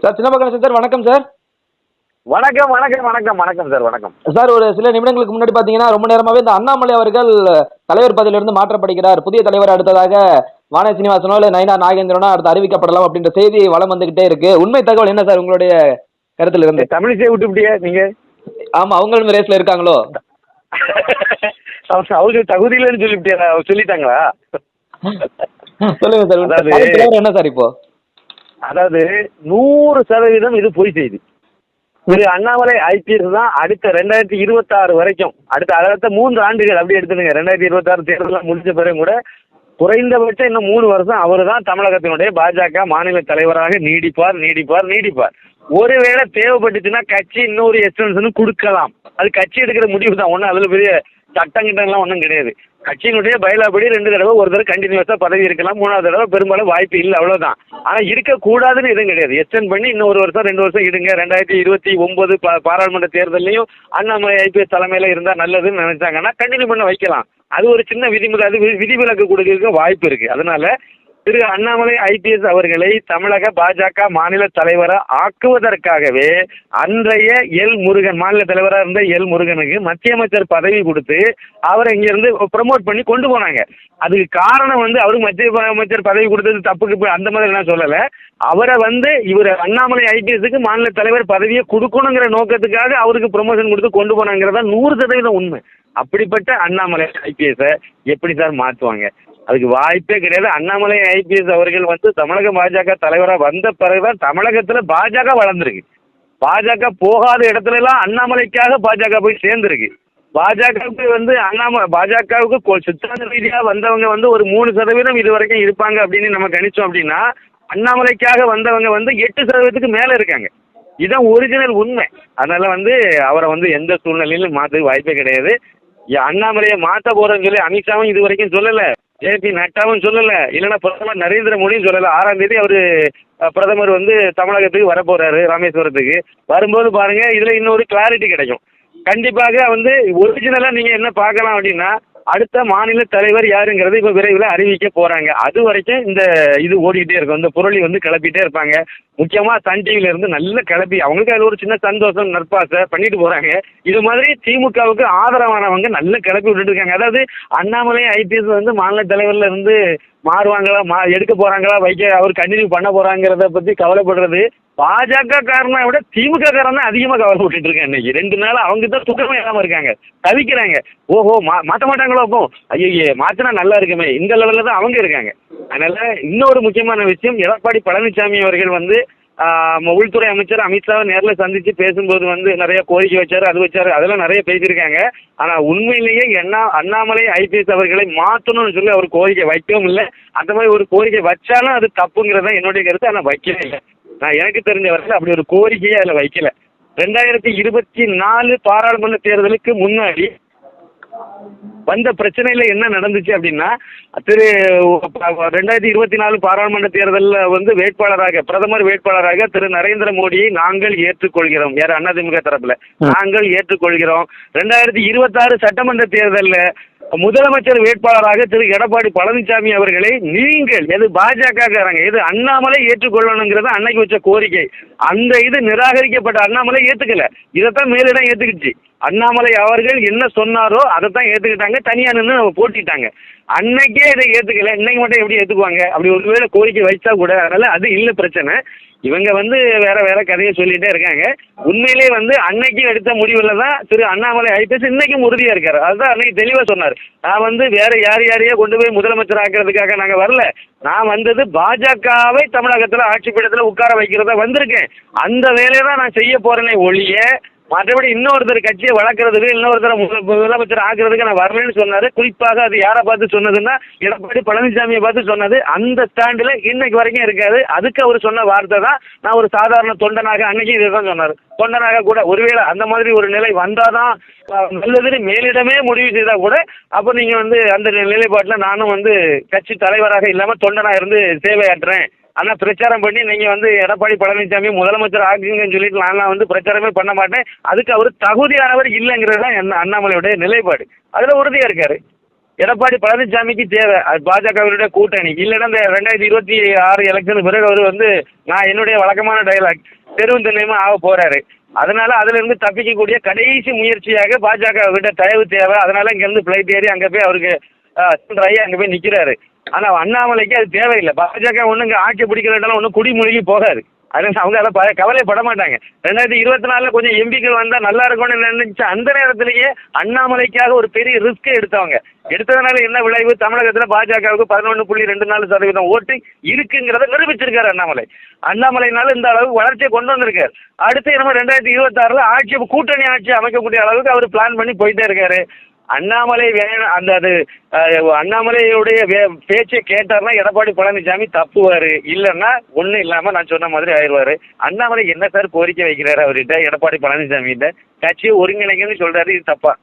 Sir Chinnappa Ganesan sir, வணக்கம் sir. வணக்கம் வணக்கம் வணக்கம் வணக்கம் சார். வணக்கம் சார். ஒரு சில நிமிடங்களுக்கு முன்னாடி பாத்தீங்கன்னா ரொம்ப நேரமாவே இந்த அண்ணாமலை அவர்கள் தலைவர் பதவியிலிருந்து மாற்றப்படுகிறார், புதிய தலைவர் அடுத்ததாக வானதி சீனிவாசனோ இல்ல நயினா நாகேந்திரனோ அடுத்து அறிவிக்கப்படலாம் அப்படின்ற செய்தி வலம் வந்துகிட்டே இருக்கு. உண்மை தகவல் என்ன சார் உங்களுடைய கருத்துல இருந்து? தமிழிசை விட்டுவிட்டியா நீங்க? ஆமா, அவங்களும் ரேஸ்ல இருக்காங்களோ? அவங்க தகுதியிலன்னு சொல்லிவிட்டியா? சொல்லிட்டாங்களா? சொல்லுங்க சார். அதாவது என்ன சார் இப்போ? அதாவது 100% இது பொய் செய்தி. திரு அண்ணாமலை ஐபிஎஸ் தான் அடுத்த 2026 வரைக்கும், அடுத்த 3 ஆண்டுகள் அப்படி எடுத்துடுங்க. 2026 தேர்தல் முடிஞ்ச பிறகு கூட குறைந்தபட்சம் இன்னும் 3 வருஷம் அவர் தான் தமிழகத்தினுடைய பாஜக மாநில தலைவராக நீடிப்பார். ஒருவேளை தேவைப்பட்டுச்சுன்னா கட்சி இன்னொரு எக்ஸ்டென்ஷன் கொடுக்கலாம். அது கட்சி எடுக்கிற முடிவு தான். ஒன்றும் அதில் பெரிய சட்டங்கிட்டம்லாம் ஒன்றும் கிடையாது. கட்சியினுடைய பயிலாப்படி 2 தடவை ஒரு தடவை கண்டினியூஸா பதவி இருக்கலாம், 3வது தடவை பெரும்பாலும் வாய்ப்பு இல்லை, அவ்வளவுதான். ஆனா இருக்கக்கூடாதுன்னு எதுவும் கிடையாது. எக்ஸ்டெண்ட் பண்ணி இன்னும் 1 வருஷம் 2 வருஷம் இடுங்க. 2029 பாராளுமன்ற தேர்தலையும் அண்ணாமலை ஐபிஎஸ் தலைமையில இருந்தா நல்லதுன்னு நினைச்சாங்கன்னா கண்டினியூ பண்ண வைக்கலாம். அது ஒரு சின்ன விதிமுறை, அது விதிவிலக்கு கொடுக்க வாய்ப்பு இருக்கு. அதனால திரு அண்ணாமலை ஐபிஎஸ் அவர்களை தமிழக பாஜக மாநில தலைவரை ஆக்குவதற்காகவே அன்றைய எல் முருகன், மாநில தலைவராக இருந்த எல் முருகனுக்கு மத்திய அமைச்சர் பதவி கொடுத்து அவரை இங்கிருந்து ப்ரமோட் பண்ணி கொண்டு போனாங்க. அதுக்கு காரணம் அவருக்கு மத்திய அமைச்சர் பதவி கொடுத்தது தப்புக்கு அந்த மாதிரி நான் சொல்லலை. அவரை இவர் அண்ணாமலை ஐபிஎஸ்க்கு மாநில தலைவர் பதவியை கொடுக்கணுங்கிற நோக்கத்துக்காக அவருக்கு ப்ரமோஷன் கொடுத்து கொண்டு போனாங்கிறதா 100% உண்மை. அப்படிப்பட்ட அண்ணாமலை ஐபிஎஸை எப்படி சார் மாற்றுவாங்க? அதுக்கு வாய்ப்பே கிடையாது. அண்ணாமலை ஐபிஎஸ் அவர்கள் தமிழக பாஜக தலைவராக வந்த பிறகுதான் தமிழகத்தில் பாஜக வளர்ந்துருக்கு. பாஜக போகாத இடத்துல எல்லாம் அண்ணாமலைக்காக பாஜக போய் சேர்ந்துருக்கு. பாஜகவுக்கு பாஜகவுக்கு சித்தாந்த ரீதியாக வந்தவங்க ஒரு 3% இது வரைக்கும் இருப்பாங்க அப்படின்னு நம்ம கணிச்சோம். அப்படின்னா அண்ணாமலைக்காக வந்தவங்க 8%க்கு மேலே இருக்காங்க. இதுதான் ஒரிஜினல் உண்மை. அதனால அவரை எந்த சூழ்நிலையிலும் மாற்ற வாய்ப்பே கிடையாது. அண்ணாமலையை மாற்ற போறேன்னு சொல்லி அமித்ஷாவும் இது வரைக்கும் சொல்லலை, ஜேபி நட்டாவும் சொல்லலை, இல்லைன்னா பிரதமர் நரேந்திர மோடியும் சொல்லலை. 6ஆம் தேதி அவர் பிரதமர் தமிழகத்துக்கு வரப்போறாரு, ராமேஸ்வரத்துக்கு. வரும்போது பாருங்க, இதுல இன்னொரு கிளாரிட்டி கிடைக்கும். கண்டிப்பாக ஒரிஜினலா நீங்க என்ன பார்க்கலாம் அப்படின்னா, அடுத்த மாநில தலைவர் யாருங்கிறது இப்ப விரைவில் அறிவிக்க போறாங்க. அது வரைக்கும் இந்த இது ஓடிக்கிட்டே இருக்கும். இந்த புரளி கிளப்பிட்டே இருப்பாங்க. முக்கியமா சன் டிவில இருந்து நல்ல கிளப்பி அவங்களுக்கு அதுல ஒரு சின்ன சந்தோஷம், நற்பாசை பண்ணிட்டு போறாங்க. இது மாதிரி திமுகவுக்கு ஆதரவானவங்க நல்ல கிளப்பி விட்டுட்டு இருக்காங்க. அதாவது அண்ணாமலை ஐபிஎஸ் மாநில தலைவர்ல இருந்து மாறுவாங்களா, எடுக்க போறாங்களா, அவர் கண்டினியூ பண்ண போறாங்கிறத பத்தி கவலைப்படுறது பாஜக காரனை விட திமுக காரன் தான் அதிகமா கவலைப்பட்டு இருக்காங்க. இன்னைக்கு 2 நாள் அவங்க தான் துக்கமே இல்லாம இருக்காங்க, தவிக்கிறாங்க. ஓஹோ மாற்ற மாட்டாங்களோ, அப்போ ஐயே மாத்தினா நல்லா இருக்குமே, இந்த லெவல்ல தான் அவங்க இருக்காங்க. அதனால இன்னொரு முக்கியமான விஷயம், எடப்பாடி பழனிசாமி அவர்கள் உள்துறை அமைச்சர் அமித்ஷாவை நேரில் சந்திச்சு பேசும்போது நிறைய கோரிக்கை வச்சாரு, அது வச்சாரு, அதெல்லாம் நிறைய பேசியிருக்காங்க. ஆனா உண்மையிலேயே அண்ணாமலை ஐபிஎஸ் அவர்களை மாற்றணும்னு சொல்லி அவர் கோரிக்கை வைக்கவும் இல்லை. அந்த மாதிரி ஒரு கோரிக்கை வச்சாலும் அது தப்புங்கிறதா என்னுடைய கருத்து. ஆனா வைக்கவே இல்லை. நான் எனக்கு தெரிஞ்ச வரைக்கும் அப்படி ஒரு கோரிக்கையை அதில் வைக்கல. 2024 பாராளுமன்ற தேர்தலுக்கு முன்னாடி வந்த பிரச்சனையில என்ன நடந்துச்சு அப்படின்னா, 2024 பாராளுமன்ற தேர்தலில் வேட்பாளராக, பிரதமர் வேட்பாளராக திரு நரேந்திர மோடியை நாங்கள் ஏற்றுக்கொள்கிறோம். யார்? அதிமுக தரப்புல நாங்கள் ஏற்றுக்கொள்கிறோம். 2026 சட்டமன்ற தேர்தலில் முதலமைச்சர் வேட்பாளராக திரு எடப்பாடி பழனிசாமி அவர்களை நீங்கள் பாஜக அண்ணாமலை ஏற்றுக்கொள்ளணுங்கிறது அன்னைக்கு வச்ச கோரிக்கை. அந்த இது நிராகரிக்கப்பட்ட அண்ணாமலை ஏத்துக்கல. இதைத்தான் மேலிடம் ஏத்துக்கிச்சு. அண்ணாமலை அவர்கள் என்ன சொன்னாரோ அதைத்தான் ஏத்துக்கிட்டாங்க, தனியா நின்று போட்டிட்டாங்க. அன்னைக்கே இதை ஏத்துக்கல, இன்னைக்கு மட்டும் எப்படி ஏத்துக்குவாங்க? அப்படி ஒருவேளை கோரிக்கை வைச்சா கூட. அதனால அது இல்லை பிரச்சனை. இவங்க வேற கதையை சொல்லிட்டே இருக்காங்க. உண்மையிலேயே அன்னைக்கு எடுத்த முடிவுல தான் திரு அண்ணாமலை ஐபிஎஸ் இன்னைக்கும் உறுதியா இருக்காரு. அதுதான் அன்னைக்கு தெளிவா சொன்னார். நான் வேற யாரையோ கொண்டு போய் முதலமைச்சர் ஆக்குறதுக்காக நாங்க வரல. நான் வந்தது பாஜகவை தமிழகத்துல ஆட்சி பீடத்துல உட்கார வைக்கிறதா வந்திருக்கேன். அந்த வேலையை தான் நான் செய்ய போறேனே ஒழிய மற்றபடி இன்னொருத்தர் கட்சியை வளர்க்கறதுக்கு, இன்னொருத்தர் முதலமைச்சர் ஆக்குறதுக்கு நான் வரலன்னு சொன்னாரு. குறிப்பாக அது யாரை பார்த்து சொன்னதுன்னா, எடப்பாடி பழனிசாமியை பார்த்து சொன்னது. அந்த ஸ்டாண்டில் இன்னைக்கு வரைக்கும் இருக்காது. அதுக்கு அவர் சொன்ன வார்த்தை தான், நான் ஒரு சாதாரண தொண்டனாக, அன்னைக்கு இதுதான் சொன்னார், தொண்டனாக கூட ஒருவேளை அந்த மாதிரி ஒரு நிலை வந்தாதான் நல்லதுன்னு மேலிடமே முடிவு செய்தா கூட, அப்போ நீங்க அந்த நிலைப்பாட்டில் நானும் கட்சி தலைவராக இல்லாம தொண்டனா இருந்து சேவையாற்றுறேன். ஆனால் பிரச்சாரம் பண்ணி நீங்கள் எடப்பாடி பழனிசாமி முதலமைச்சர் ஆகுங்கன்னு சொல்லிட்டு நான் பிரச்சாரமே பண்ண மாட்டேன். அதுக்கு அவர் தகுதியானவர் இல்லைங்கிறது தான் அண்ணாமலையுடைய நிலைப்பாடு. அதில் உறுதியாக இருக்காரு. எடப்பாடி பழனிசாமிக்கு தேவை அது பாஜகவினுடைய கூட்டணி. இல்லைன்னா இந்த 2026 எலெக்ஷனுக்கு பிறகு அவர் வந்து நான் என்னுடைய வழக்கமான டயலாக் தெருவும் தென்னையுமா ஆக போறாரு. அதனால அதுல இருந்து தப்பிக்கக்கூடிய கடைசி முயற்சியாக பாஜக விட தயவு தேவை. அதனால இங்க இருந்து பிளைட் ஏறி அங்க போய் அவருக்கு அங்க போய் நிக்கிறாரு. ஆனா அண்ணாமலைக்கு அது தேவையில்லை. பாஜக ஒண்ணு இங்க ஆட்சி பிடிக்கிறதால ஒன்றும் குடிமூழ்கி போகாது. அதனால அவங்க அதை கவலைப்பட மாட்டாங்க. 2024 கொஞ்சம் எம்பிக்கள் வந்தா நல்லா இருக்கும்னு நினைச்ச அந்த நேரத்திலேயே அண்ணாமலைக்காக ஒரு பெரிய ரிஸ்க் எடுத்ததுனால என்ன விளைவு? தமிழகத்துல பாஜகவுக்கு 11.24% ஓட்டு இருக்குங்கிறத நிரூபிச்சிருக்காரு அண்ணாமலைனால இந்த அளவுக்கு வளர்ச்சியை கொண்டு வந்திருக்காரு. அடுத்து நம்ம 2026 ஆட்சி கூட்டணி ஆட்சி அமைக்கக்கூடிய அளவுக்கு அவர் பிளான் பண்ணி போயிட்டே இருக்காரு. அண்ணாமலை அண்ணாமலையுடைய பேச்சை கேட்டார்னா எடப்பாடி பழனிசாமி தப்புவாரு. இல்லைன்னா ஒன்றும் இல்லாமல் நான் சொன்ன மாதிரி ஆயிடுவாரு. அண்ணாமலை என்ன சார் கோரிக்கை வைக்கிறாரு அவர்கிட்ட எடப்பாடி பழனிசாமிகிட்ட? கட்சியை ஒருங்கிணைங்கன்னு சொல்றாரு, இது தப்பா?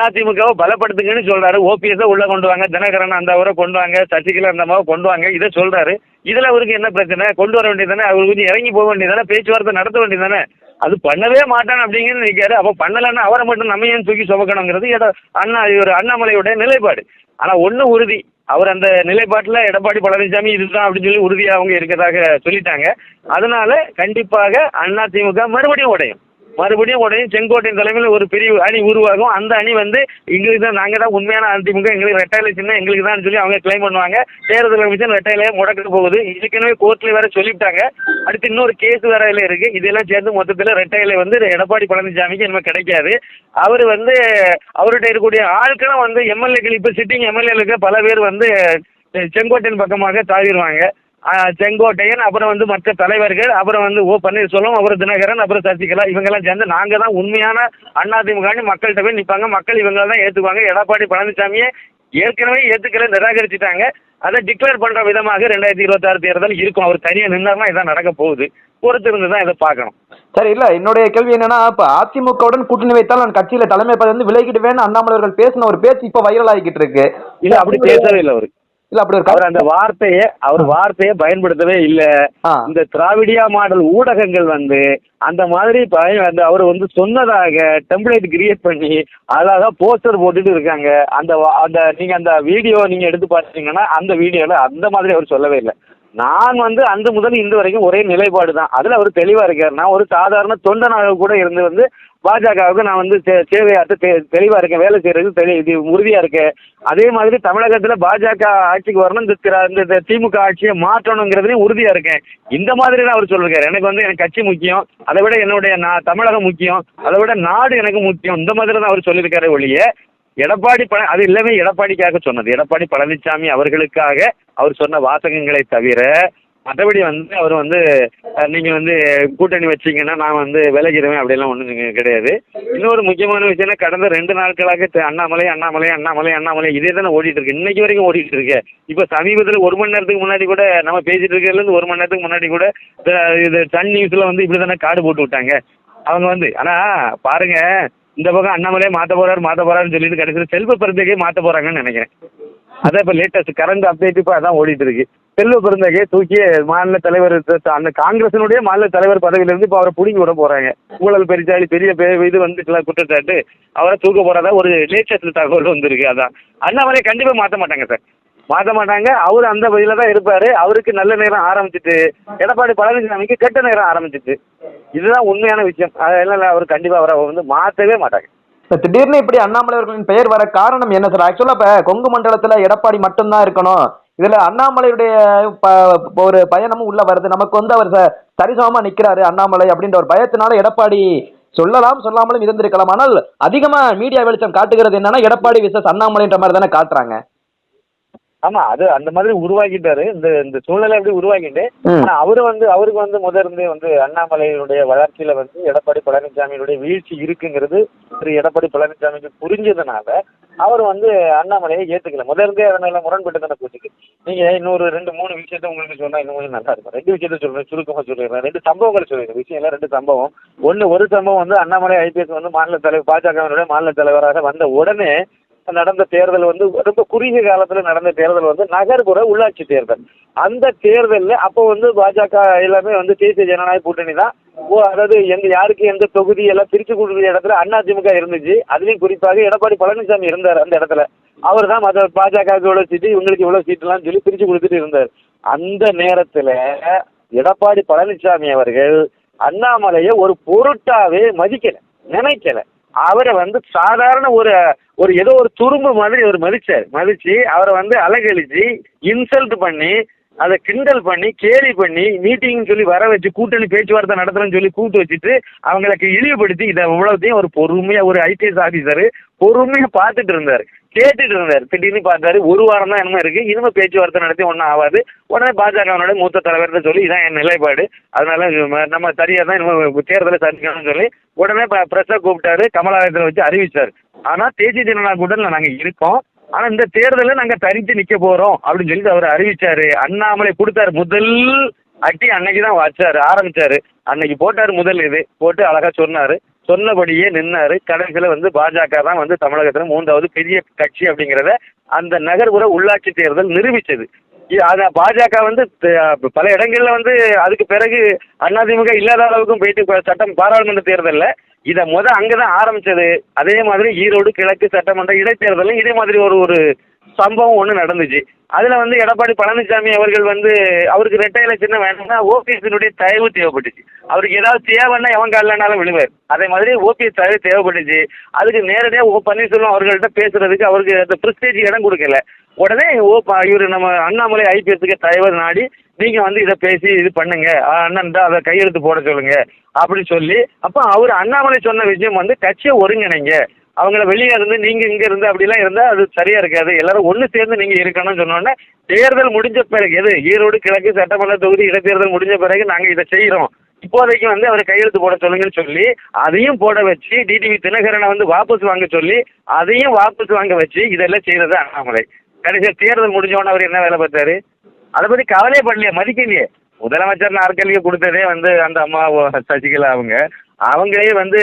அதிமுகவை பலப்படுத்துங்கன்னு சொல்றாரு. ஓபிஎஸ் உள்ள கொண்டு வாங்க, தினகரன் அந்த அவரை கொண்டு வாங்க, சசிகலா அந்த மாதிரி கொண்டு வாங்க, இதை சொல்றாரு. இதுல அவருக்கு என்ன பிரச்சனை? கொண்டு வர வேண்டியதானே, அவருக்கு கொஞ்சம் இறங்கி போக வேண்டியதானே, பேச்சுவார்த்தை நடத்த வேண்டியதானே. அது பண்ணவே மாட்டான் அப்படிங்கிறது நினைக்காரு. அப்போ பண்ணலன்னா அவரை மட்டும் நம்ம ஏன் தூக்கி சுமக்கணுங்கிறது அண்ணாமலையுடைய நிலைப்பாடு. ஆனா ஒண்ணு உறுதி, அவர் அந்த நிலைப்பாட்டுல எடப்பாடி பழனிசாமி இதுதான் அப்படின்னு சொல்லி உறுதியா அவங்க இருக்கிறதாக சொல்லிட்டாங்க. அதனால கண்டிப்பாக அதிமுக மறுபடியும் உடையும். செங்கோட்டையின் தலைமையில் ஒரு பெரிய அணி உருவாகும். அந்த அணி வந்து எங்களுக்கு தான், நாங்க தான் உண்மையான அதிமுக, எங்களுக்கு ரெட்டையில சின்ன எங்களுக்கு தான் சொல்லி அவங்க கிளைம் பண்ணுவாங்க. தேர்தல் கமிஷன் ரெட்டையிலேயே முடக்க போகுது. ஏற்கனவே கோர்ட்ல வேற சொல்லிவிட்டாங்க. அடுத்து இன்னொரு கேஸ் வேற இருக்கு. இதெல்லாம் சேர்ந்து மொத்தத்தில் ரெட்டையில வந்து எடப்பாடி பழனிசாமிக்கு என்ன கிடைக்காது. அவர் வந்து அவர்கிட்ட இருக்கக்கூடிய ஆட்களும் வந்து எம்எல்ஏக்கள், இப்ப சிட்டிங் எம்எல்ஏக்களுக்கு பல பேர் வந்து செங்கோட்டையின் பக்கமாக தாவிடுவாங்க. செங்கோட்டையன், அப்புறம் வந்து மற்ற தலைவர்கள், அப்புறம் வந்து ஓ பன்னீர்செல்வம், அப்புறம் தினகரன், அப்புறம் சசிகலா, இவங்கெல்லாம் சேர்ந்து நாங்க தான் உண்மையான அதிமுக மக்கள்கிட்ட போய் நிற்பாங்க. மக்கள் இவங்க தான் ஏற்றுக்குவாங்க. எடப்பாடி பழனிசாமியை ஏற்கனவே ஏற்றுக்கல, நிராகரிச்சுட்டாங்க. அதை டிக்ளேர் பண்ற விதமாக 2026 தேர்தல் இருக்கும். அவர் தனியா நின்னார்னா இதான் நடக்க போகுது. பொறுத்திருந்து தான் இதை பார்க்கணும். சரி, இல்ல என்னுடைய கேள்வி என்னன்னா, இப்ப அதிமுகவுடன் கூட்டணி வைத்தால் நான் கட்சியில தலைமை பதவி வந்து விலகிடுவேன்னு அண்ணாமலை அவர்கள் பேசின ஒரு பேச்சு இப்ப வைரல் ஆகிக்கிட்டு இருக்கு. இல்ல அப்படி பேசவே இல்லை அவரு. இல்ல அப்படி அவர் அந்த வார்த்தையை பயன்படுத்தவே இல்லை. இந்த திராவிடியா மாடல் ஊடகங்கள் வந்து அந்த மாதிரி அவர் வந்து சொன்னதாக டெம்ப்ளேட் கிரியேட் பண்ணி அழகா போஸ்டர் போட்டுட்டு இருக்காங்க. நீங்க அந்த வீடியோ நீங்க எடுத்து பார்த்தீங்கன்னா அந்த வீடியோல அந்த மாதிரி அவர் சொல்லவே இல்லை. நான் வந்து அந்த முதல் இந்த வரைக்கும் ஒரே நிலைப்பாடு தான். அதுல அவர் தெளிவா இருக்காரு. நான் ஒரு சாதாரண தொண்டனாக கூட இருந்து வந்து பாஜகவுக்கு நான் வந்து சேவையாற்ற தெளிவா இருக்கேன், வேலை செய்யறது இது உறுதியா இருக்கு. அதே மாதிரி தமிழகத்துல பாஜக ஆட்சிக்கு வரணும், இந்த திமுக ஆட்சியை மாற்றணுங்கிறதுலையும் உறுதியா இருக்கேன். இந்த மாதிரி தான் அவர் சொல்லிருக்காரு. எனக்கு வந்து எனக்கு கட்சி முக்கியம், அதை விட என்னுடைய தமிழகம் முக்கியம், அதை விட நாடு எனக்கு முக்கியம். இந்த மாதிரி தான் அவர் சொல்லியிருக்காரு ஒழிய அது எல்லாமே எடப்பாடிக்காக சொன்னது. எடப்பாடி பழனிசாமி அவர்களுக்காக அவர் சொன்ன வாசகங்களை தவிர மற்றபடி வந்து அவர் வந்து நீங்க வந்து கூட்டணி வச்சீங்கன்னா நான் வந்து விலகிடுவேன் அப்படிலாம் ஒன்றும் கிடையாது. இன்னொரு முக்கியமான விஷயம்னா, கடந்த 2 நாட்களாக அண்ணாமலை இதே தானே ஓடிட்டு இருக்கு, இன்னைக்கு வரைக்கும் ஓடிட்டு இருக்கு. இப்போ சமீபத்தில் 1 மணி நேரத்துக்கு முன்னாடி கூட நம்ம பேசிட்டு இருக்கிறதுலேருந்து 1 மணி நேரத்துக்கு முன்னாடி கூட இது சன் நியூஸ்ல வந்து இப்படி தானே கார்டு போட்டு விட்டாங்க அவங்க வந்து. ஆனா பாருங்க, இந்த பக்கம் அண்ணாமலையே மாற்ற போறாருன்னு சொல்லிட்டு கடைசியில் செல்வ பெருந்தகையை மாற்ற போறாங்கன்னு நினைக்கிறேன். அதான் இப்போ லேட்டஸ்ட் கரண்ட் அப்டேட் இப்போ அதான் ஓடிட்டு இருக்கு. செல்வ பெருந்தகையை தூக்கி மாநில தலைவர், அந்த காங்கிரசினுடைய மாநில தலைவர் பதவியிலிருந்து இப்போ அவரை பிடிங்கி விட போறாங்க. ஊழல் பெருச்சாளி பெரிய இது வந்து குற்றச்சாட்டு அவரை தூக்க போறதா ஒரு லேட்டஸ்ட் தகவல் வந்திருக்கு. அதான் அண்ணாமலையை கண்டிப்பா மாற்ற மாட்டாங்க சார், மாற்ற மாட்டாங்க. அவர் அந்த வழியில தான் இருப்பாரு. அவருக்கு நல்ல நேரம் ஆரம்பிச்சிட்டு, எடப்பாடி பழனிசாமிக்கு கெட்ட நேரம் ஆரம்பிச்சிட்டு. இதுதான் உண்மையான விஷயம். அதனால அவர் கண்டிப்பா அவரை வந்து மாற்றவே மாட்டாங்க. திடீர்னு இப்படி அண்ணாமலை அவர்களின் பெயர் வர காரணம் என்ன சார்? ஆக்சுவலா இப்ப கொங்கு மண்டலத்துல எடப்பாடி மட்டும்தான் இருக்கணும், இதுல அண்ணாமலையுடைய ஒரு பயணமும் உள்ள வருது, நமக்கு வந்து அவர் சரிசமமா நிக்கிறாரு அண்ணாமலை அப்படின்ற ஒரு பயத்தினால எடப்பாடி சொல்லாமலும் இருந்திருக்கலாம். ஆனால் அதிகமா மீடியா வெளிச்சம் காட்டுகிறது என்னன்னா, எடப்பாடி விசஸ் அண்ணாமலைன்ற மாதிரி தானே காட்டுறாங்க. ஆமா, அது அந்த மாதிரி உருவாக்கிட்டாரு. இந்த சூழ்நிலை எப்படி உருவாக்கிட்டு, ஆனா அவருக்கு வந்து முதலிருந்தே வந்து அண்ணாமலையினுடைய வளர்ச்சியில வந்து எடப்பாடி பழனிசாமியினுடைய வீழ்ச்சி இருக்குங்கிறது திரு எடப்பாடி பழனிசாமிக்கு புரிஞ்சதுனால அவர் வந்து அண்ணாமலையை ஏத்துக்கல. முதலிருந்தே அதனால முரண்பட்டு தானே போச்சுக்கு. நீங்க இன்னொரு 2-3 விஷயத்த உங்களுக்கு சொன்னா இன்னும் கொஞ்சம் நல்லா இருக்கும். 2 விஷயத்த சொல்றேன், சுருக்கமா சொல்லிடுறேன். 2 சம்பவங்கள் சொல்லிடுறேன். விஷயம் எல்லாம் 2 சம்பவம். ஒரு சம்பவம் வந்து அண்ணாமலை ஐபிஎஸ் வந்து மாநில தலைவர், பாஜகவினுடைய மாநில தலைவராக வந்த உடனே நடந்த தேர்தல் வந்து ரொம்ப குறுகிய காலத்துல நடந்த தேர்தல் வந்து நகர்ப்புற உள்ளாட்சி தேர்தல். அந்த தேர்தலில் அப்போ வந்து பாஜக எல்லாமே வந்து தேசிய ஜனநாயக கூட்டணி தான். அதாவது யாருக்கு எந்த தொகுதி எல்லாம் பிரிச்சு கொடுக்குற இடத்துல அதிமுக இருந்துச்சு. அதுலயும் குறிப்பாக எடப்பாடி பழனிசாமி இருந்தார் அந்த இடத்துல. அவர் தான் மற்ற பாஜகவுக்கு இவ்வளோ சீட்டு, இவங்களுக்கு இவ்வளோ சீட்டுலாம் சொல்லி பிரித்து கொடுத்துட்டு இருந்தார். அந்த நேரத்தில் எடப்பாடி பழனிசாமி அவர்கள் அண்ணாமலையை ஒரு பொருட்டாவே மதிக்கல, நினைக்கல. அவரை வந்து சாதாரண ஒரு ஏதோ ஒரு துரும்பு மாதிரி அவர் மதிச்சு அவரை வந்து அலங்கழிச்சு இன்சல்ட் பண்ணி அதை கிண்டல் பண்ணி கேலி பண்ணி மீட்டிங்னு சொல்லி வர வச்சு கூட்டணி பேச்சுவார்த்தை நடத்துறேன்னு சொல்லி கூட்டு வச்சுட்டு அவங்களுக்கு இழிவுபடுத்தி இதை இவ்வளவுத்தையும் ஒரு பொறுமையா ஒரு ஐபிஎஸ் ஆஃபீஸர் பொறுமையா பார்த்துட்டு இருந்தார், கேட்டுட்டு இருந்தார். திடீர்னு பார்த்தாரு, ஒரு வாரம் தான் என்னமோ இருக்கு, இனிமே பேச்சுவார்த்தை நடத்தி ஒன்றும் ஆகாது. உடனே பாஜகவனுடைய மூத்த தலைவர்கிட்ட சொல்லி இதான் என் நிலைப்பாடு, அதனால நம்ம சரியா தான் இனிமே தேர்தலை சந்திக்கணும்னு சொல்லி உடனே பிரஸை கூப்பிட்டாரு, கமலாலயத்தில் வச்சு அறிவிச்சார். ஆனா தேசிய ஜனநாயக கூட்டணியில் நாங்க இருக்கோம், ஆனா இந்த தேர்தலில் நாங்க தனித்து நிக்க போறோம் அப்படின்னு சொல்லிட்டு அவர் அறிவிச்சாரு. அண்ணாமலை கொடுத்தாரு முதல் அட்டி, அன்னைக்கு தான் வச்சாரு, ஆரம்பிச்சாரு. அன்னைக்கு போட்டாரு முதல் இது போட்டு அழகா சொன்னாரு, சொன்னபடியே நின்னாரு. கடைசியில் வந்து பாஜக தான் வந்து தமிழகத்தில் 3வது பெரிய கட்சி அப்படிங்கிறத அந்த நகர்ப்புற உள்ளாட்சி தேர்தல் நிரூபிச்சது. பாஜக வந்து பல இடங்கள்ல வந்து அதுக்கு பிறகு அதிமுக இல்லாத அளவுக்கும் போயிட்டு சட்டம் பாராளுமன்ற தேர்தலில் இதை அங்கதான் ஆரம்பிச்சது. அதே மாதிரி ஈரோடு கிழக்கு சட்டமன்ற இடைத்தேர்தலும் இதே மாதிரி ஒரு சம்பவம் ஒன்று நடந்துச்சு. அதுல வந்து எடப்பாடி பழனிசாமி அவர்கள் வந்து அவருக்கு ரெட்டையில சின்ன வேணும்னா ஓபிஎஸ்னுடைய தயவு தேவைப்பட்டுச்சு. அவருக்கு ஏதாவது தேவைன்னா எவன் காலிலனாலும் விழுவார். அதே மாதிரி ஓபிஎஸ் தயவு தேவைப்பட்டுச்சு. அதுக்கு நேரடியாக பன்னீர்செல்வம் அவர்கள்ட்ட பேசுறதுக்கு அவருக்கு அந்த பிரிஸ்டேஜ் இடம் கொடுக்கல. உடனே இவர் நம்ம அண்ணாமலை ஐபிஎஸ்க்கு தயவு நாடி நீங்க வந்து இதை பேசி இது பண்ணுங்க, அண்ணன் தான் அதை கையெழுத்து போட சொல்லுங்க அப்படின்னு சொல்லி, அப்போ அவர் அண்ணாமலை சொன்ன விஷயம் வந்து கட்சியை ஒருங்கிணைங்க, அவங்கள வெளியே இருந்து நீங்க இங்க இருந்து அப்படிலாம் இருந்தா அது சரியா இருக்காது, எல்லாரும் ஒண்ணு சேர்ந்து நீங்க இருக்கணும்னு சொன்னோன்னே தேர்தல் முடிஞ்ச பிறகு ஈரோடு கிழக்கு சட்டமன்ற தொகுதி இடைத்தேர்தல் முடிஞ்ச பிறகு நாங்க இதை செய்யறோம், இப்போதைக்கு வந்து அவரை கையெழுத்து போட சொல்லுங்கன்னு சொல்லி அதையும் போட வச்சு டிடிவி தினகரனை வந்து வாபஸ் வாங்க சொல்லி அதையும் வாபஸ் வாங்க வச்சு இதெல்லாம் செய்யறது அண்ணாமலை. கடைசியாக தேர்தல் முடிஞ்சோன்னு அவர் என்ன வேலை பார்த்தாரு? அதை பத்தி கவலையே படலையே, மதிக்கலையே. முதலமைச்சர் நாற்காலியை கொடுத்ததே வந்து அந்த அம்மா சசிகலா அவங்களே வந்து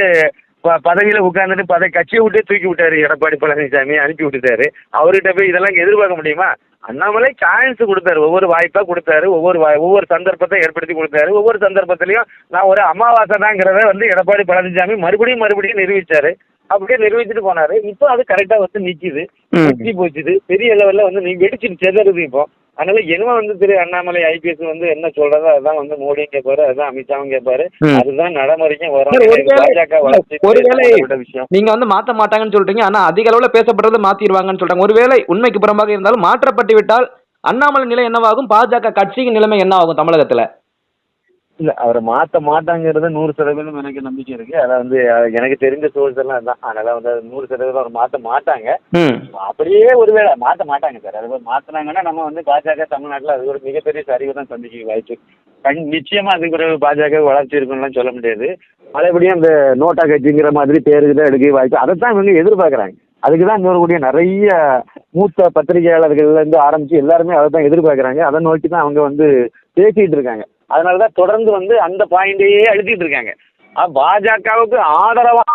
பதவியில உட்கார்ந்துட்டு கட்சியை விட்டே தூக்கி விட்டாரு எடப்பாடி பழனிசாமி, அனுப்பி விட்டுட்டாரு. அவர்கிட்ட போய் இதெல்லாம் எதிர்பார்க்க முடியுமா? அண்ணாமலை சான்ஸ் கொடுத்தாரு, ஒவ்வொரு வாய்ப்பா கொடுத்தாரு, ஒவ்வொரு சந்தர்ப்பத்தை ஏற்படுத்தி கொடுத்தாரு. ஒவ்வொரு சந்தர்ப்பத்திலையும் நான் ஒரு அமாவாசை தாங்கிறத வந்து எடப்பாடி பழனிசாமி மறுபடியும் நிரூபிச்சாரு. அப்படியே நிரூபிச்சுட்டு போனாரு. இப்போ அது கரெக்டா வந்து நிக்குது, நிறுத்தி போச்சுது, பெரிய லெவல்ல வந்து நீங்க வெடிச்சுட்டு செதறுது. இப்போ அதனால என்ன வந்து திரு அண்ணாமலை ஐபிஎஸ் வந்து என்ன சொல்றதோ அதுதான் வந்து மோடியும் கேட்பாரு, அதுதான் அமித்ஷாவும் கேட்பாரு, அதுதான் நடைமுறைக்கும் வரும். ஒருவேளை நீங்க வந்து மாத்த மாட்டாங்கன்னு சொல்றீங்க, ஆனா அதிக அளவுல பேசப்படுறது மாத்திடுவாங்கன்னு சொல்றாங்க. ஒருவேளை உண்மைக்கு புறம்பாக இருந்தாலும் மாற்றப்பட்டு விட்டால் அண்ணாமலை நிலை என்னவாகும், பாஜக கட்சியின் நிலைமை என்ன ஆகும் தமிழகத்துல? இல்ல அவரை மாத்த மாட்டாங்கிறது 100% எனக்கு நம்பிக்கை இருக்கு. அதான் வந்து எனக்கு தெரிஞ்ச சோர்ஸ் எல்லாம் தான். அதனால வந்து 100% அவர் மாத்த மாட்டாங்க. அப்படியே ஒருவேளை மாத்த மாட்டாங்க சார். அது மாத்தினாங்கன்னா நம்ம வந்து பாஜக தமிழ்நாட்டில் அது ஒரு மிகப்பெரிய சரிவு தான் சந்திக்க வாய்ப்பு. நிச்சயமா அதுக்கு பிறகு பாஜக வளர்ச்சி இருக்குன்னு சொல்ல முடியாது. மறுபடியும் அந்த நோட்டா கட்சிங்கிற மாதிரி பேருக்கு தான் எடுக்க வாய்ப்பு. அதைத்தான் இவங்க எதிர்பார்க்குறாங்க. அதுக்கு தான் இருக்கக்கூடிய நிறைய மூத்த பத்திரிகையாளர்கள்ல இருந்து ஆரம்பிச்சு எல்லாருமே அதை தான் எதிர்பார்க்குறாங்க. அதை நோக்கி தான் அவங்க வந்து பேசிட்டு இருக்காங்க. அதனாலதான் தொடர்ந்து வந்து அந்த பாயிண்டையே அழுத்திட்டு இருக்காங்க. பாஜகவுக்கு ஆதரவா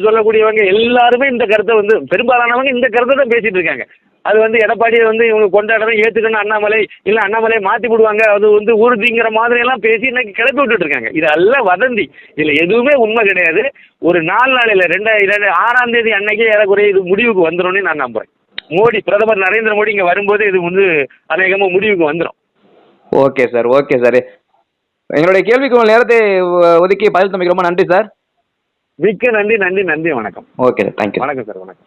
சொல்லக்கூடியவங்க எல்லாருமே இந்த கருத்தை வந்து பெரும்பாலானவங்க இந்த கருத்தை தான் பேசிட்டு இருக்காங்க. அது வந்து எடப்பாடியை வந்து இவங்க கொண்டாடுறதும் ஏத்துக்கணும், அண்ணாமலை இல்ல அண்ணாமலையை மாத்தி விடுவாங்க, அது வந்து உறுதிங்கிற மாதிரி எல்லாம் பேசி இன்னைக்கு கிளப்பி விட்டுட்டு இருக்காங்க. இதெல்லாம் வதந்தி, இதுல எதுவுமே உண்மை கிடையாது. ஒரு 4 நாளையில 6ஆம் தேதி அன்னைக்கே ஏறக்குறைய இது முடிவுக்கு வந்துடும் நான் நம்புறேன். மோடி பிரதமர் நரேந்திர மோடி இங்க வரும்போது இது வந்து அநேகமா முடிவுக்கு வந்துடும். Okay sir, okay sir. எங்களுடைய கேள்விக்கு நேரத்தை ஒதுக்கி பதில் தம்பிக்கு ரொம்ப நன்றி சார். மிக்க நன்றி. வணக்கம். Okay sir, thank you. வணக்கம் சார், வணக்கம்.